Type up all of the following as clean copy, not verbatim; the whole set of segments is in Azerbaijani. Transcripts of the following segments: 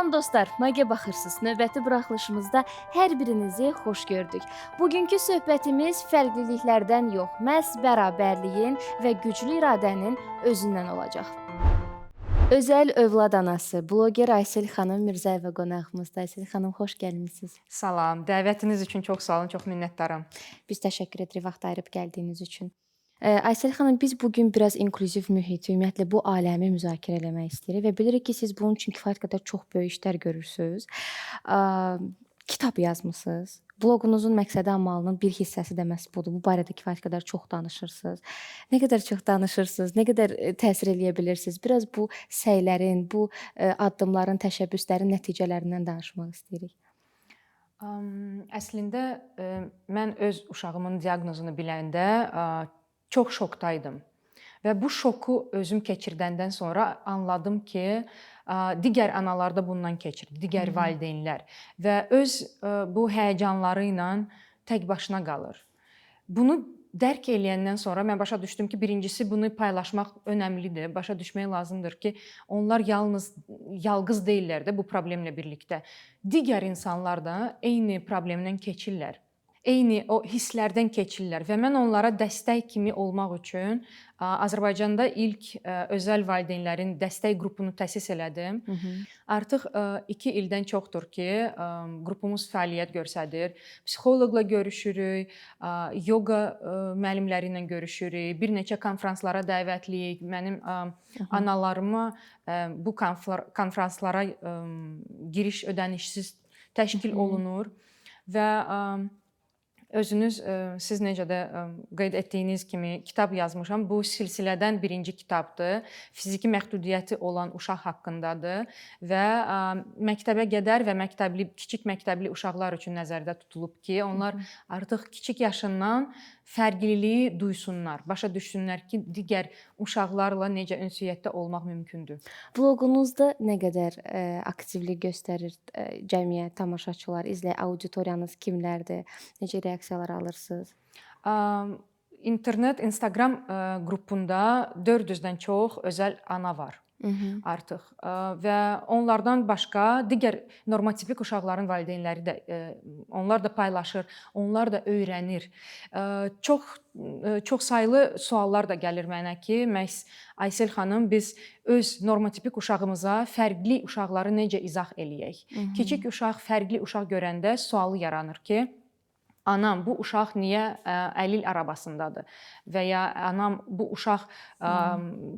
Salam dostlar, Magiya baxırsınız. Növbəti buraxılışımızda hər birinizi xoş gördük. Bugünkü söhbətimiz fərqliliklərdən yox, məhz bərabərliyin və güclü iradənin özündən olacaq. Özəl övlad anası, bloger Aysel xanım Mirzəyeva qonağımızda. Aysel xanım, xoş gəlmisiniz. Salam, dəvətiniz üçün çox sağ olun, çox minnətdaram. Biz təşəkkür edirik vaxt ayırıb gəldiyiniz üçün. Aysel xanım, biz bugün biraz inklüziv mühit, ümumiyyətlə bu aləmi müzakirə eləmək istəyirik və bilirik ki, siz bunun üçün kifayət qədər çox böyük işlər görürsüz. Kitab yazmısınız. Bloqunuzun məqsədi amalının bir hissəsi də məhz budur. Bu barədə kifayət qədər çox danışırsınız. Nə qədər çox danışırsınız, nə qədər təsir eləyə bilirsiniz? Biraz bu səylərin, bu addımların, təşəbbüslərin nəticələrindən danışmaq istəyirik. Əslində mən öz uşağımın diaqnozunu biləndə çox şokdaydım. Və bu şoku özüm keçirdəndən sonra anladım ki, digər analar da bundan keçir, digər valideynlər və öz bu həyəcanları ilə tək başına qalır. Bunu dərk eləyəndən sonra mən başa düşdüm ki, birincisi bunu paylaşmaq önəmlidir. Başa düşmək lazımdır ki, onlar yalqız deyillər də bu problemlə birlikdə. Digər insanlar da eyni problemdən keçirlər. Eyni o hisslərdən keçirlər və mən onlara dəstək kimi olmaq üçün Azərbaycanda ilk özəl valideynlərin dəstək qrupunu təsis elədim. Artıq 2 ildən çoxdur ki, qrupumuz fəaliyyət göstərir. Psixoloqla görüşürük, yoga müəllimləri ilə görüşürük, bir neçə konfranslara dəvətliyik. Mənim analarıma bu konfranslara giriş ödənişsiz təşkil olunur və özünüz siz necə də qeyd etdiyiniz kimi kitab yazmışam. Bu silsilədən birinci kitabdır. Fiziki məhdudiyyəti olan uşaq haqqındadır və məktəbə qədər və kiçik məktəbli uşaqlar üçün nəzərdə tutulub ki, onlar artıq kiçik yaşından fərqliliyi duysunlar, başa düşsünlər ki, digər uşaqlarla necə ünsiyyətdə olmaq mümkündür. Bloqunuzda nə qədər aktivlik göstərir cəmiyyət, tamaşaçılar, auditoriyanız kimlərdir? Necə reaksiyalar alırsınız? İnternet, Instagram qrupunda 400-dən çox özəl ana var artıq və onlardan başqa digər normatipik uşaqların valideynləri də onlar da paylaşır, onlar da öyrənir. Çox saylı suallar da gəlir mənə ki, məhz Aysel xanım, biz öz normatipik uşağımıza fərqli uşaqları necə izah eləyək? Kiçik uşaq, fərqli uşaq görəndə sualı yaranır ki, anam, bu uşaq niyə əlil arabasındadır və ya anam, bu uşaq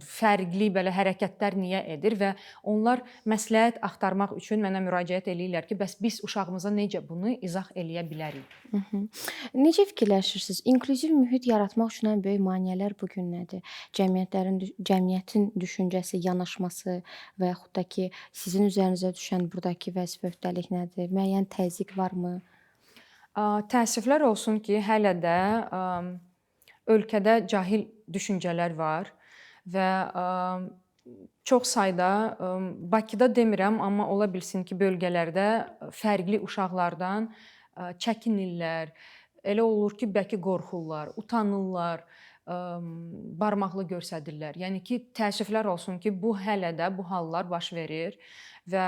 fərqli belə hərəkətlər niyə edir və onlar məsləhət axtarmaq üçün mənə müraciət eləyirlər ki, bəs biz uşağımıza necə bunu izah eləyə bilərik? Necə fikirləşirsiniz? İnklüziv mühit yaratmaq üçün ən böyük maneələr bu gün nədir? Cəmiyyətin düşüncəsi, yanaşması və yaxud da ki, sizin üzərinizə düşən buradakı vəzifə öhdəlik nədir? Müəyyən təzyiq varmı? Təəssüflər olsun ki, hələ də ölkədə cahil düşüncələr var və çox sayda, Bakıda demirəm, amma ola bilsin ki, bölgələrdə fərqli uşaqlardan çəkinirlər. Elə olur ki, bəlkə qorxurlar, utanırlar, barmaqla göstərirlər. Yəni ki, təəssüflər olsun ki, bu hələ də bu hallar baş verir və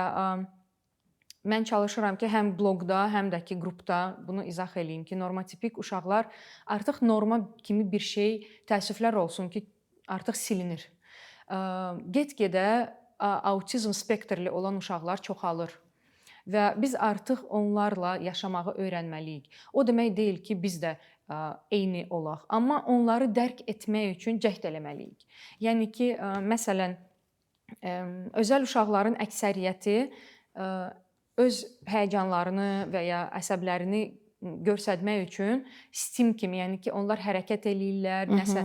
mən çalışıram ki, həm bloqda, həm də ki, qrupda bunu izah eləyim ki, normatipik uşaqlar artıq norma kimi bir şey, təəssüflər olsun ki, artıq silinir. Get-gedə autizm spektrli olan uşaqlar çoxalır və biz artıq onlarla yaşamağı öyrənməliyik. O demək deyil ki, biz də eyni olaq, amma onları dərk etmək üçün cəhd eləməliyik. Yəni ki, məsələn, özəl uşaqların əksəriyyəti öz həyəcanlarını və ya əsəblərini göstərmək üçün stim kimi, yəni ki, onlar hərəkət eləyirlər, nəsə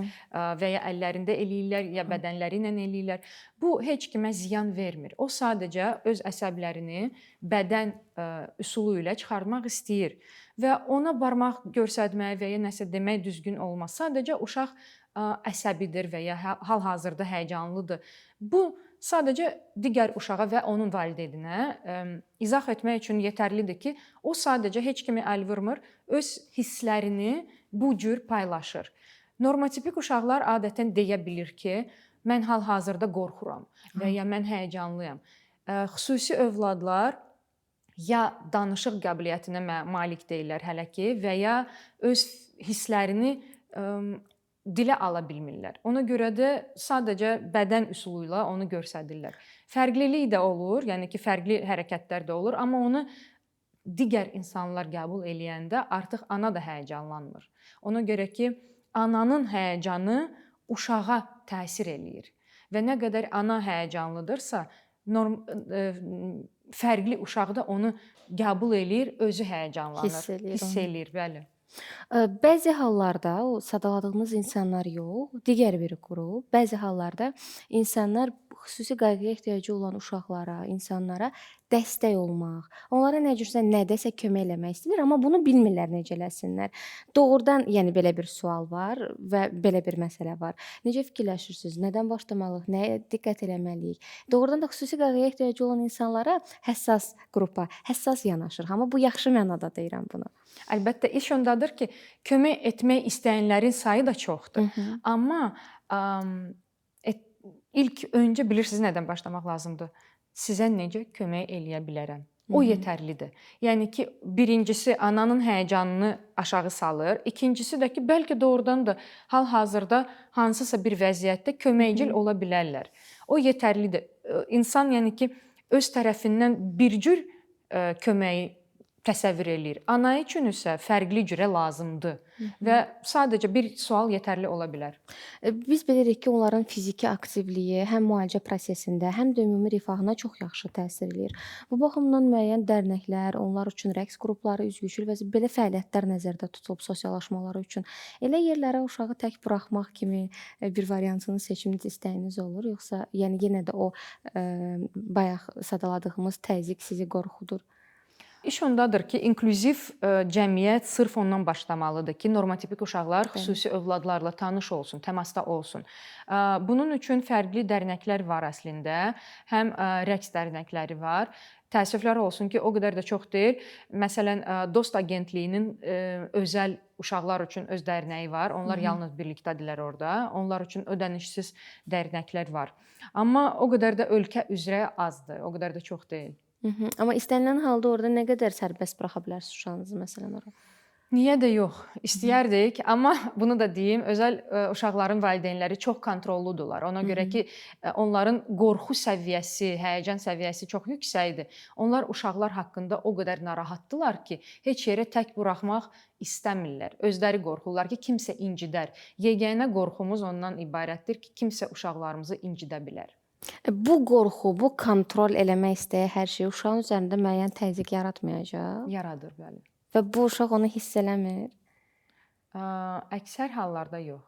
və ya əllərində eləyirlər, ya bədənləri ilə eləyirlər. Bu heç kimə ziyan vermir. O sadəcə öz əsəblərini bədən üsulu ilə çıxarmaq istəyir və ona barmaq göstərmək və ya nəsə demək düzgün olmaz. Sadəcə uşaq əsəbidir və ya hal-hazırda həyəcanlıdır. Bu sadəcə digər uşağa və onun valideyninə izah etmək üçün yetərlidir ki, o sadəcə heç kimi əl vurmur, öz hisslərini bu cür paylaşır. Normatipik uşaqlar adətən deyə bilir ki, mən hal-hazırda qorxuram və ya mən həyəcanlıyam. Xüsusi övladlar ya danışıq qabiliyyətinə malik deyillər hələ ki və ya öz hisslərini dilə ala bilmirlər. Ona görə də sadəcə bədən üsulu ilə onu göstərirlər. Fərqlilik də olur, yəni ki, fərqli hərəkətlər də olur, amma onu digər insanlar qəbul eləyəndə artıq ana da həyəcanlanmır. Ona görə ki, ananın həyəcanı uşağa təsir eləyir və nə qədər ana həyəcanlıdırsa, fərqli uşaq da onu qəbul eləyir, özü həyəcanlanır, hiss eləyir, bəli. Bəzi hallarda o sadaladığımız insanlar yox, digər bir qrup, bəzi hallarda insanlar xüsusi qayğıya ehtiyacı olan uşaqlara, insanlara dəstək olmaq, onlara nə cürsə nədəsə kömək eləmək istəyirlər, amma bunu bilmirlər necə eləsinlər. Doğrudan, yəni belə bir sual var və belə bir məsələ var. Necə fikirləşirsiniz? Nədən başlamalıyıq? Nəyə diqqət eləməliyik? Doğrudan da xüsusi qayğıya ehtiyacı olan insanlara həssas qrupa, həssas yanaşır. Amma bu yaxşı mənada deyirəm bunu. Əlbəttə iş ondadır ki, kömək etmək istəyənlərin sayı da çoxdur. Amma ilk öncə bilirsiniz nədən başlamaq lazımdır? Sizə necə kömək eləyə bilərəm? O yetərlidir. Yəni ki, birincisi ananın həyəcanını aşağı salır, ikincisi də ki, bəlkə doğrudan da hal-hazırda hansısa bir vəziyyətdə köməkcil ola bilərlər. O yetərlidir. İnsan yəni ki, öz tərəfindən bir cür köməyi təsəvvür eləyir. Ana üçün isə fərqli cürə lazımdır və sadəcə bir sual yetərli ola bilər. Biz bilirik ki, onların fiziki aktivliyi həm müalicə prosesində, həm də ümumi rifahına çox yaxşı təsir eləyir. Bu baxımdan müəyyən dərnəklər, onlar üçün rəqs qrupları, üzgüçülük və belə fəaliyyətlər nəzərdə tutulub sosiallaşmaları üçün. Elə yerlərə uşağı tək buraxmaq kimi bir variantını seçiminiz, istəyiniz olur, yoxsa yəni yenə də o bayaq sadaladığımız təzyiq sizi qorxudur? İş ondadır ki, inklüziv cəmiyyət sırf ondan başlamalıdır ki, normatipik uşaqlar xüsusi övladlarla tanış olsun, təmasda olsun. Bunun üçün fərqli dərnəklər var əslində. Həm rəqs dərnəkləri var. Təəssüflər olsun ki, o qədər də çox deyil. Məsələn, Dost Agentliyinin özəl uşaqlar üçün öz dərnəyi var. Onlar yalnız birlikdədirlər orada. Onlar üçün ödənişsiz dərnəklər var. Amma o qədər də ölkə üzrə azdır, o qədər də çox deyil. Amma istənilən halda orada nə qədər sərbəst buraxa bilərsiniz uşağınızı məsələn ora? Niyə də yox? İstəyərdik, amma bunu da deyim, özəl uşaqların valideynləri çox kontrolludurlar. Ona görə ki, onların qorxu səviyyəsi, həyəcan səviyyəsi çox yüksəkdir. Onlar uşaqlar haqqında o qədər narahatdılar ki, heç yerə tək buraxmaq istəmirlər. Özləri qorxurlar ki, kimsə incidər. Yeganə qorxumuz ondan ibarətdir ki, kimsə uşaqlarımızı incidə bilər. Bu qorxu, bu kontrol eləmək istəyi hər şey uşağın üzərində müəyyən təzyiq yaratmayacaq Yaradır, bəli. və bu uşaq onu hiss eləmir. Əksər hallarda yox.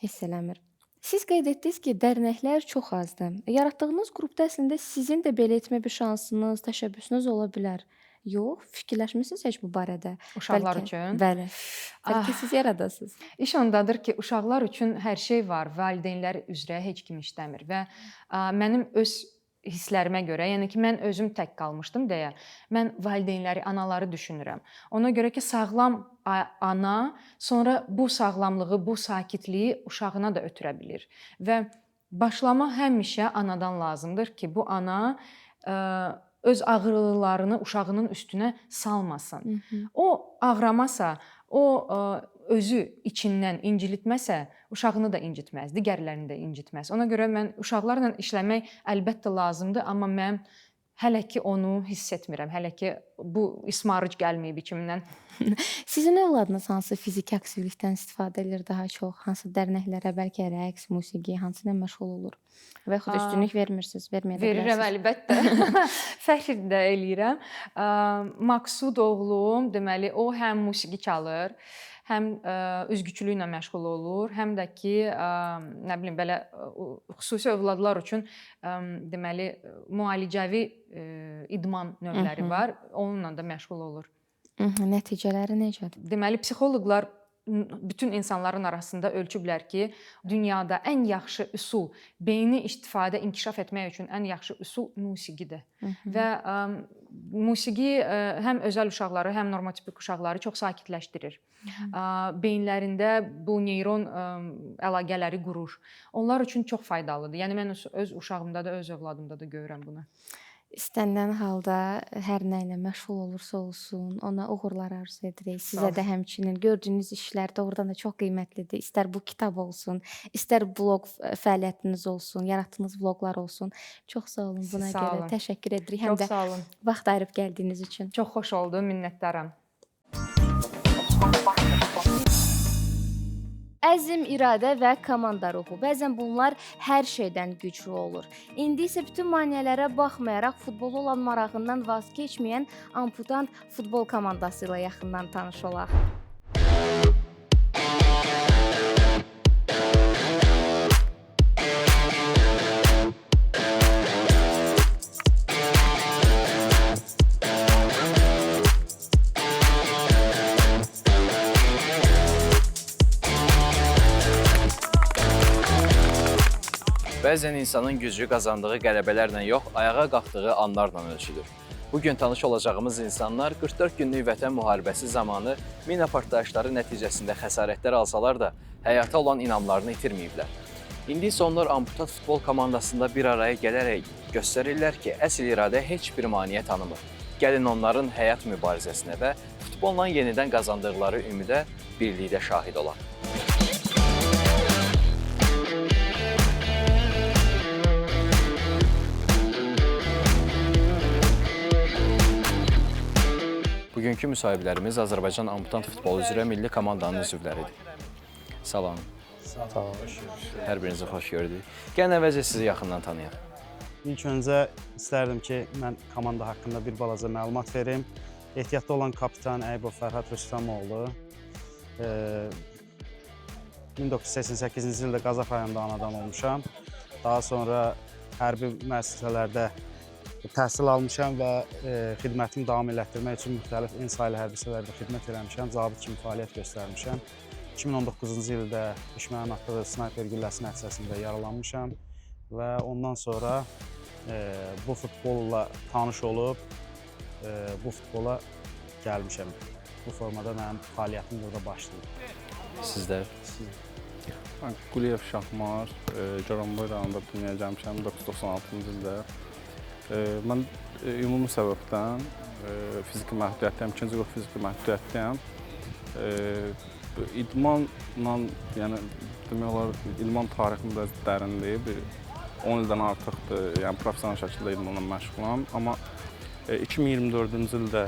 Hiss eləmir. Siz qeyd etdiniz ki, dərnəklər çox azdır. Yaratdığınız qrupda əslində sizin də belə etmə bir şansınız, təşəbbüsünüz ola bilər. Yox, fikirləşmisiniz heç bu barədə? Uşaqlar üçün? Bəli. Bəlkə siz yaradasınız. İş ondadır ki, uşaqlar üçün hər şey var, valideynlər üzrə heç kim işləmir və mənim öz hisslərimə görə, yəni ki, mən özüm tək qalmışdım deyə, mən valideynləri, anaları düşünürəm. Ona görə ki, sağlam ana sonra bu sağlamlığı, bu sakitliyi uşağına da ötürə bilir və başlama həmişə anadan lazımdır ki, bu ana öz ağrılarını uşağının üstünə salmasın. O ağramasa, o özü içindən incitməsə, uşağını da incitməz, digərlərini də incitməz. Ona görə mən uşaqlarla işləmək əlbəttə lazımdır, amma mən hələ ki onu hiss etmirəm. Hələ ki bu ismarıc gəlməyib içimdən. Sizin övladınız hansı fiziki aktivlikdən istifadə edir daha çox? Hansı dərnəklərə, bəlkə rəqs, musiqi, hansı ilə məşğul olur? Və yaxud üstünlük vermirsiniz, verməyə də Verirəm əlbəttə. Fəxr də eləyirəm. Maqsud oğlum, deməli o həm musiqi çalır, həm üzgüçülüklə məşğul olur, həm də ki, nə bilim belə xüsusi övladlar üçün deməli müalicəvi idman növləri var. Onunla da məşğul olur. Nəticələri necədir? Deməli psixoloqlar bütün insanların arasında ölçüblər ki, dünyada ən yaxşı üsul, beyni istifadə, inkişaf etmək üçün ən yaxşı üsul musiqidir. Və musiqi həm özəl uşaqları, həm normatipik uşaqları çox sakitləşdirir. Beyinlərində bu neyron əlaqələri qurur. Onlar üçün çox faydalıdır. Yəni mən öz uşağımda da, öz övladımda da görürəm bunu. İstənilən halda hər nə ilə məşğul olursa olsun, ona uğurlar arzu edirik. Sağ Sizə ol. də həmçinin gördüyünüz işlər doğrudan da çox qiymətlidir. İstər bu kitab olsun, istər bloq fəaliyyətiniz olsun, yaratdığınız vloqlar olsun. Çox sağ olun Siz buna sağ görə. olun. Təşəkkür edirik həm Çox də sağ olun. vaxt ayırıb gəldiyiniz üçün. Çox xoş oldu, minnətdaram. Əzm, iradə və komanda ruhu. Bəzən bunlar hər şeydən güclü olur. İndi isə bütün maneələrə baxmayaraq futbola olan marağından vaz keçməyən amputant futbol komandası ilə yaxından tanış olaq. Bəzən insanın gücü qazandığı qələbələrlə yox, ayağa qalxdığı anlarla ölçülür. Bugün tanış olacağımız insanlar 44 günlük vətən müharibəsi zamanı mina partlayışları nəticəsində xəsarətlər alsalar da həyata olan inamlarını itirməyiblər. İndi isə onlar amputat futbol komandasında bir araya gələrək göstərirlər ki, əsl iradə heç bir maneə tanımır. Gəlin onların həyat mübarizəsinə və futbolla yenidən qazandıqları ümidə birlikdə şahid olaq. Bugünkü müsahiblərimiz Azərbaycan amputant futbolu üzrə milli komandanın üzvləridir. Salam. Sağ olun. Hər birinizi xoş gördük. Gəlin əvvəlcə sizi yaxından tanıyaq. İlk öncə istərdim ki, mən komanda haqqında bir balaca məlumat verim. Ehtiyatda olan kapitan Əybov Fərhad Rüstəmoğlu 1988-ci ildə Qazax rayonunda anadan olmuşam. Daha sonra hərbi müəssisələrdə təhsil almışam və xidmətimi davam elətdirmək üçün müxtəlif ensaylı hərbiçilərdə xidmət eləmişəm, zabit kimi fəaliyyət göstərmişəm. 2019-cu ildə düşmənin atdığı snayper gülləsi nəticəsində yaralanmışam və ondan sonra bu futbolla tanış olub, bu futbola gəlmişəm. Bu formada mənim fəaliyyətim burada başlayıb. Sizlər? Quliyev Şahmar, Caranboy rayonunda dünyaya gəlmişəm 1996-cı ildə. Mən ümumi səbəbdən fiziki məhdudiyyətdəyəm, ikinci qrup fiziki məhdudiyyətdəyəm. İdmanla, yəni demək olar, idman tarixim biraz dərindir. Bir 10 ildən artıqdır, yəni professional şəkildə idmanla məşğulam. Amma 2024-cü ildə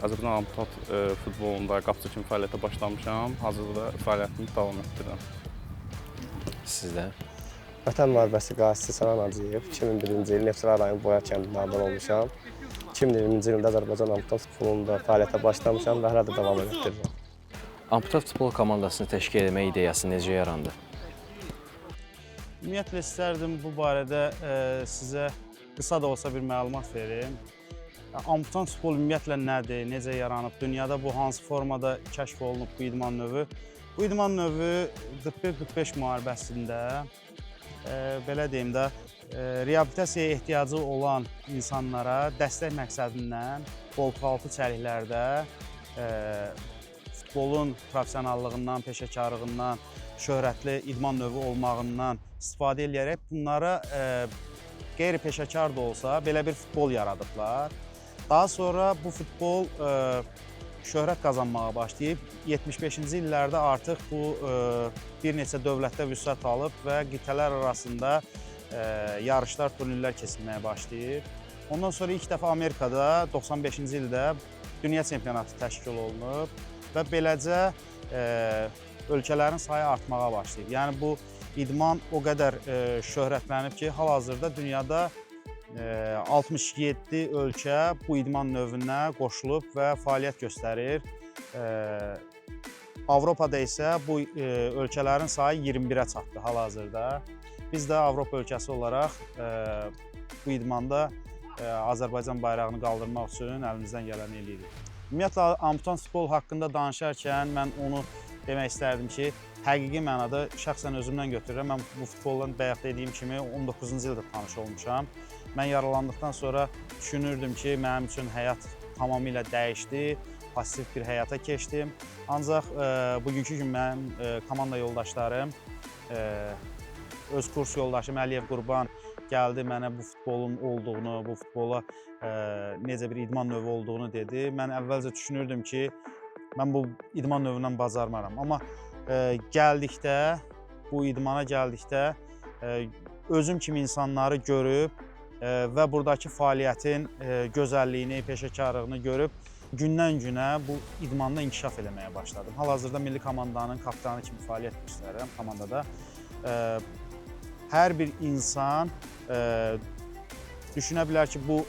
Azərbaycan amputat futbolunda qapıcı kimi fəaliyyətə başlamışam. Hazırda fəaliyyətimi davam etdirirəm. Sizlər? Vətən müharibəsi qazisi Sənan Hacıyev 2001-ci il Neftçala rayon Boyar kəndində anadan olmuşam. 2020-ci ildə Azərbaycan amputat futbolunda fəaliyyətə başlamışam və hələ də davam etdirirəm. Amputat futbol komandasını təşkil etmə ideyası necə yarandı? Ümumiyyətlə istərdim bu barədə sizə qısa da olsa bir məlumat verim. Amputant futbol ümumiyyətlə nədir, necə yaranıb, dünyada bu hansı formada kəşf olunub bu idman növü? Bu idman növü 41-45 müharibəsində belə deyim də, reabilitasiyaya ehtiyacı olan insanlara dəstək məqsədindən qoltuqaltı çəliklərdə futbolun professionallığından, peşəkarlığından, şöhrətli idman növü olmağından istifadə edərək bunlara qeyri-peşəkar da olsa belə bir futbol yaradıblar. Daha sonra bu futbol şöhrət qazanmağa başlayıb. 75-ci illərdə artıq bu bir neçə dövlətdə vüsət alıb və qitələr arasında yarışlar, turnirlər keçilməyə başlayıb. Ondan sonra ilk dəfə Amerikada 95-ci ildə dünya çempionatı təşkil olunub və beləcə ölkələrin sayı artmağa başlayıb. Yəni bu idman o qədər şöhrətlənib ki, hal-hazırda dünyada 67 ölkə bu idman növünə qoşulub və fəaliyyət göstərir. Avropada isə bu ölkələrin sayı 21-ə çatdı hal-hazırda. Biz də Avropa ölkəsi olaraq bu idmanda Azərbaycan bayrağını qaldırmaq üçün əlimizdən gələni eləyirik. Ümumiyyətlə, amputant futbol haqqında danışarkən mən onu demək istərdim ki, həqiqi mənada şəxsən özümdən götürürəm. Mən bu futbolla bayaq dediyim kimi 19-cu ildə tanış olmuşam. Mən yaralandıqdan sonra düşünürdüm ki, mənim üçün həyat tamamilə dəyişdi, pasiv bir həyata keçdim. Ancaq bugünkü gün mənim komanda yoldaşlarım, öz kurs yoldaşım Əliyev Qurban gəldi mənə bu futbolun olduğunu, bu futbola necə bir idman növü olduğunu dedi. Mən əvvəlcə düşünürdüm ki, mən bu idman növündən bacarmaram. Amma gəldikdə, bu idmana gəldikdə özüm kimi insanları görüb və buradakı fəaliyyətin gözəlliyini, peşəkarlığını görüb gündən-günə bu idmanda inkişaf eləməyə başladım. Hal-hazırda milli komandanın kapitanı kimi fəaliyyət göstərirəm komandada. Hər bir insan düşünə bilər ki, bu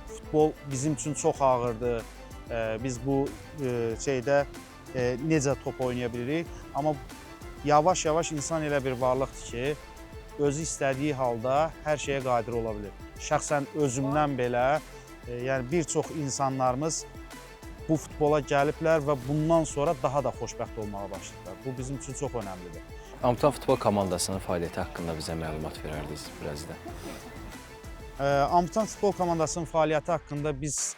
futbol bizim üçün çox ağırdır. Biz bu şeydə necə top oynaya bilirik. Amma yavaş-yavaş insan elə bir varlıqdır ki, özü istədiyi halda hər şeyə qadir ola bilir. Şəxsən özümdən belə, yəni bir çox insanlarımız bu futbola gəliblər və bundan sonra daha da xoşbəxt olmağa başlayırlar. Bu bizim üçün çox önəmlidir. Amputan futbol komandasının fəaliyyəti haqqında bizə məlumat verərdiniz biraz da. Amputan futbol komandasının fəaliyyəti haqqında biz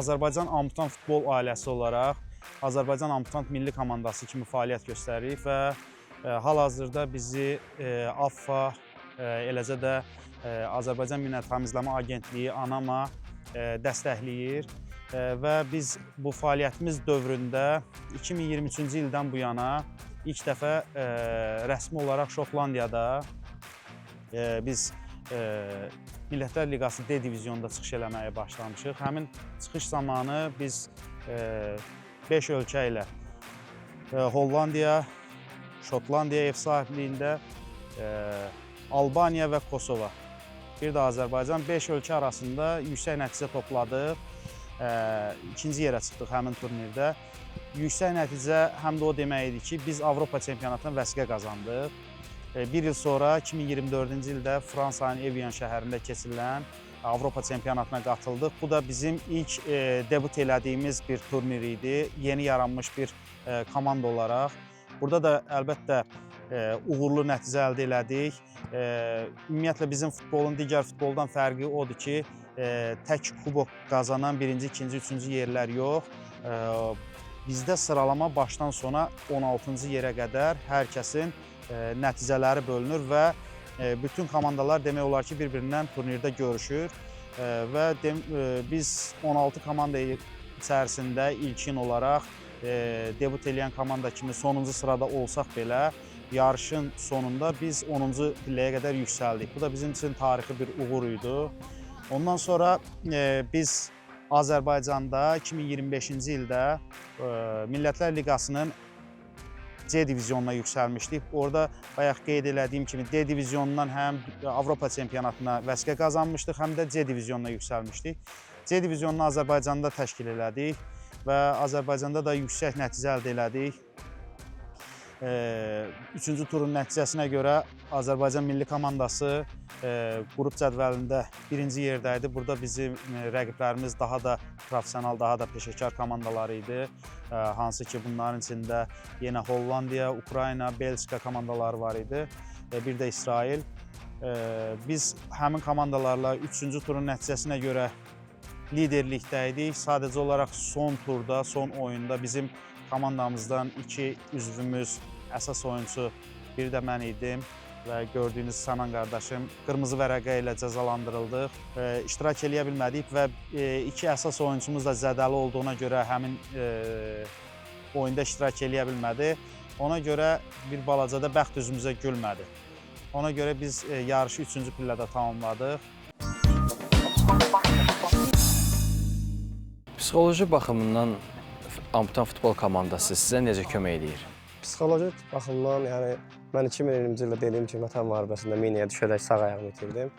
Azərbaycan Amputan futbol ailəsi olaraq Azərbaycan Amputant milli komandası kimi fəaliyyət göstəririk və hal-hazırda bizi AFFA, eləcə də Azərbaycan Minə Təmizləmə Agentliyi ANAMA dəstəkləyir və biz bu fəaliyyətimiz dövründə 2023-cü ildən bu yana ilk dəfə rəsmi olaraq Şotlandiyada biz Millətlər Liqası D diviziyonunda çıxış eləməyə başlamışıq. Həmin çıxış zamanı biz 5 ölkə ilə Hollandiya, Şotlandiya ev sahibliğində, Albaniya və Kosova, bir də Azərbaycan 5 ölkə arasında yüksək nəticə topladıq. İkinci yerə çıxdıq həmin turnirdə. Yüksək nəticə həm də o demək idi ki, biz Avropa çempionatına vəsiqə qazandıq. Bir il sonra 2024-cü ildə Fransanın Evian şəhərində keçirilən Avropa çempionatına qatıldıq. Bu da bizim ilk debut elədiyimiz bir turnir idi, yeni yaranmış bir komanda olaraq. Burada da əlbəttə uğurlu nəticə əldə elədik. Ümumiyyətlə bizim futbolun digər futboldan fərqi odur ki, tək kubok qazanan birinci, ikinci, üçüncü yerlər yox. Bizdə sıralama başdan sona 16-cı yerə qədər hər kəsin nəticələri bölünür və bütün komandalar demək olar ki, bir-birindən turnirdə görüşür və biz 16 komanda içərisində ilkin olaraq debut eləyən komanda kimi sonuncu sırada olsaq belə, yarışın sonunda biz 10-cu pilləyə qədər yüksəldik. Bu da bizim üçün tarixi bir uğur idi. Ondan sonra biz Azərbaycanda 2025-ci ildə Millətlər Liqasının C diviziyonuna yüksəlmişdik. Orada bayaq qeyd elədiyim kimi D diviziyonundan həm Avropa çempionatına vəsiqə qazanmışdıq, həm də C diviziyonuna yüksəlmişdik. C diviziyonunu Azərbaycanda təşkil elədik və Azərbaycanda da yüksək nəticə əldə elədik. Üçüncü turun nəticəsinə görə Azərbaycan milli komandası qrup cədvəlində birinci yerdə idi. Burada bizim rəqiblərimiz daha da professional, daha da peşəkar komandalar idi. Hansı ki, bunların içində yenə Hollandiya, Ukrayna, Belçika komandaları var idi. Bir də İsrail. Biz həmin komandalarla üçüncü turun nəticəsinə görə liderlikdə idik. Sadəcə olaraq son turda, son oyunda bizim komandamızdan 2 üzvümüz, əsas oyunçu, biri də mən idim və gördüyünüz Sanan qardaşım qırmızı vərəqə ilə cəzalandırıldıq. İştirak eləyə bilmədik və 2 əsas oyunçumuz da zədəli olduğuna görə həmin oyunda iştirak eləyə bilmədi. Ona görə bir balaca da bəxt üzümüzə gülmədi. Ona görə biz yarışı 3-cü pillədə tamamladıq. Psixoloji baxımından amputan futbol komandası sizə necə kömək edir? Psixoloji baxımdan, yəni mən 2020-ci ildə dediyim kimi Vətən müharibəsində minəyə düşərək sağ ayağımı itirdim.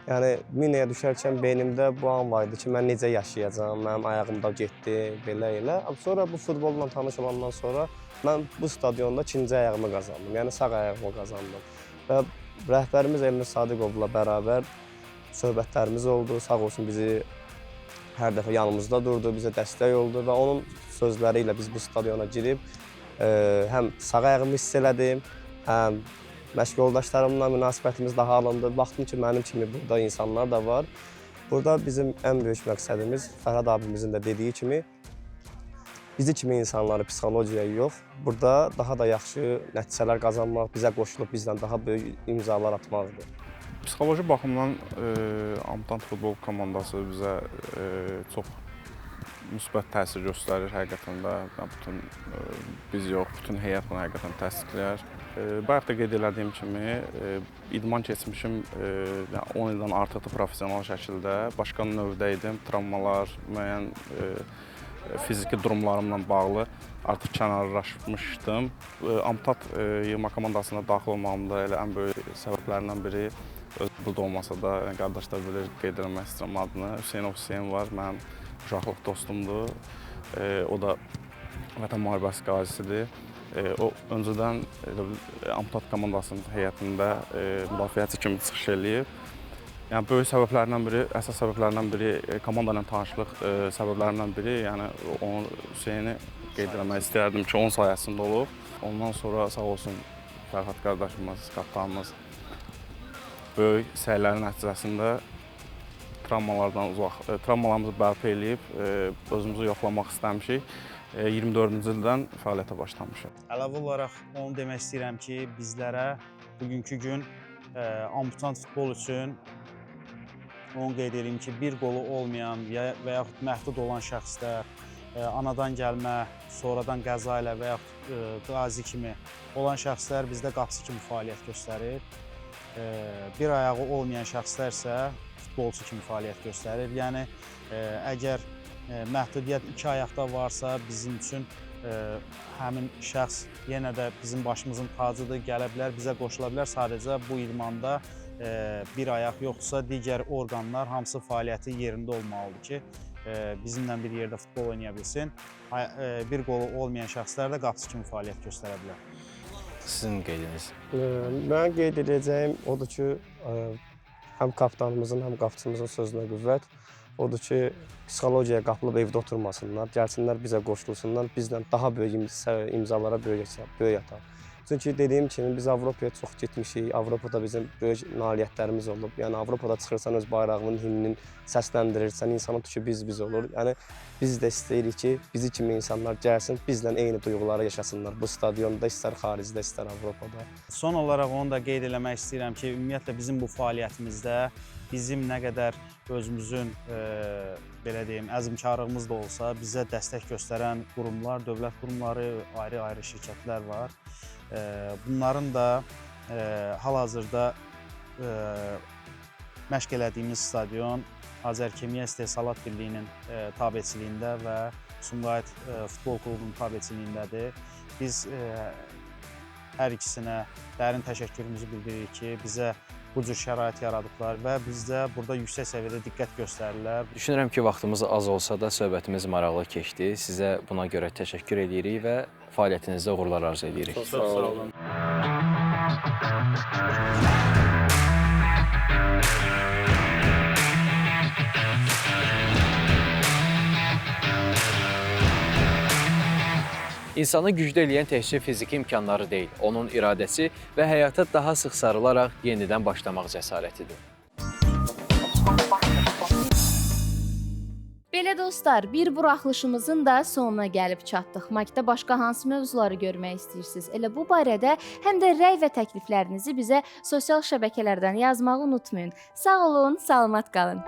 Yəni minəyə düşərkən beynimdə bu an var idi ki, mən necə yaşayacağam, mənim ayağım da getdi, belə elə. Sonra bu futbolla tanış olandan sonra mən bu stadionda ikinci ayağımı qazandım, yəni sağ ayağımı qazandım. Və rəhbərimiz Elnur Sadiqovla bərabər söhbətlərimiz oldu, sağ olsun bizi hər dəfə yanımızda durdu, bizə dəstək oldu və onun sözləri ilə biz bu stadiona girib həm sağ ayağımı hiss elədim, həm məşq yoldaşlarımla münasibətimiz daha alındı. Baxdım ki, mənim kimi burada insanlar da var. Burada bizim ən böyük məqsədimiz Fərhad abimizin də dediyi kimi bizi kimi insanları psixologiyaya yox, burada daha da yaxşı nəticələr qazanmaq, bizə qoşulub bizdən daha böyük imzalar atmaqdır. Psixoloji baxımdan Amtant futbol komandası bizə çox müsbət təsir göstərir həqiqətən də. Bütün biz yox, bütün heyət bunu həqiqətən təsdiqləyər. Bayaq da qeyd elədiyim kimi idman keçmişim 10 ildən artıqdır professional şəkildə. Başqa növdə idim, travmalar, müəyyən fiziki durumlarımla bağlı artıq kənarlaşmışdım. Amtat yığma komandasına daxil olmağımda elə ən böyük səbəblərindən biri burada olmasa da qardaşlar bilir, qeyd etmək istəyirəm adını. Hüseyn var, mənim uşaqlıq dostumdur. O da Vətən müharibəsi qazisidir. O öncədən Amtat komandasının heyətində müdafiəçi kimi çıxış eləyib. Yəni böyük səbəblərindən biri, əsas səbəblərindən biri komanda ilə tanışlıq səbəblərindən biri, yəni onu Hüseyni qeyd etmək istəyərdim ki, onun sayəsində olub. Ondan sonra sağ olsun Fərhad qardaşımız, qapanımız böyük səylərin nəticəsində travmalarımızı bərpa eləyib, özümüzü yoxlamaq istəmişik. 24-cü ildən fəaliyyətə başlamışıq. Əlavə olaraq onu demək istəyirəm ki, bizlərə bugünkü gün amputant futbol üçün onu qeyd edeyim ki, bir qolu olmayan və yaxud məhdud olan şəxslər, anadan gəlmə, sonradan qəza ilə və yaxud qazi kimi olan şəxslər bizdə qapısı kimi fəaliyyət göstərir. Bir ayağı olmayan şəxslər isə futbolçu kimi fəaliyyət göstərir. Yəni, əgər məhdudiyyət 2 ayaqda varsa, bizim üçün həmin şəxs yenə də bizim başımızın tacıdır, gələ bilər, bizə qoşula bilər. Sadəcə bu idmanda bir ayaq yoxdursa, digər orqanlar hamısı fəaliyyəti yerində olmalıdır ki, bizimlə bir yerdə futbol oynaya bilsin. Bir qolu olmayan şəxslər də qapısı kimi fəaliyyət göstərə bilər. Sizin qeydiniz? Mən qeyd edəcəyim odur ki, həm kapitanımızın, həm qapıçımızın sözünə qüvvət. Odur ki, psixologiyaya qapılıb evdə oturmasınlar, gəlsinlər bizə qoşulsunlar, bizdən daha böyük imzalara böyük atar. Çünki dediyim kimi biz Avropaya çox getmişik, Avropada bizim böyük nailiyyətlərimiz olub. Yəni Avropada çıxırsan öz bayrağının, himnin səsləndirirsən, insanın tükü biz olur. Yəni biz də istəyirik ki, bizi kimi insanlar gəlsin, bizlə eyni duyğuları yaşasınlar bu stadionda, istər xaricdə, istər Avropada. Son olaraq onu da qeyd eləmək istəyirəm ki, ümumiyyətlə bizim bu fəaliyyətimizdə bizim nə qədər özümüzün belə deyim, əzmkarlığımız da olsa, bizə dəstək göstərən qurumlar, dövlət qurumları, ayrı-ayrı şirkətlər var. Bunların da hal-hazırda məşq elədiyimiz stadion Azərkimya İstehsalat Birliyinin tabeçiliyində və Sumqayıt Futbol Klubunun tabeçiliyindədir. Biz hər ikisinə dərin təşəkkürümüzü bildiririk ki, bizə bu cür şərait yaradıblar və bizdə burada yüksək səviyyədə diqqət göstərirlər. Düşünürəm ki, vaxtımız az olsa da söhbətimiz maraqlı keçdi. Sizə buna görə təşəkkür edirik və fəaliyyətinizdə uğurlar arzu edirik. Çox sağ olun. İnsanı güclü eləyən təkcə fiziki imkanları deyil, onun iradəsi və həyata daha sıx sarılaraq yenidən başlamaq cəsarətidir. Belə dostlar, bir buraxılışımızın da sonuna gəlib çatdıq. Makdə başqa hansı mövzuları görmək istəyirsiniz? Elə bu barədə həm də rəy və təkliflərinizi bizə sosial şəbəkələrdən yazmağı unutmayın. Sağ olun, salamat qalın.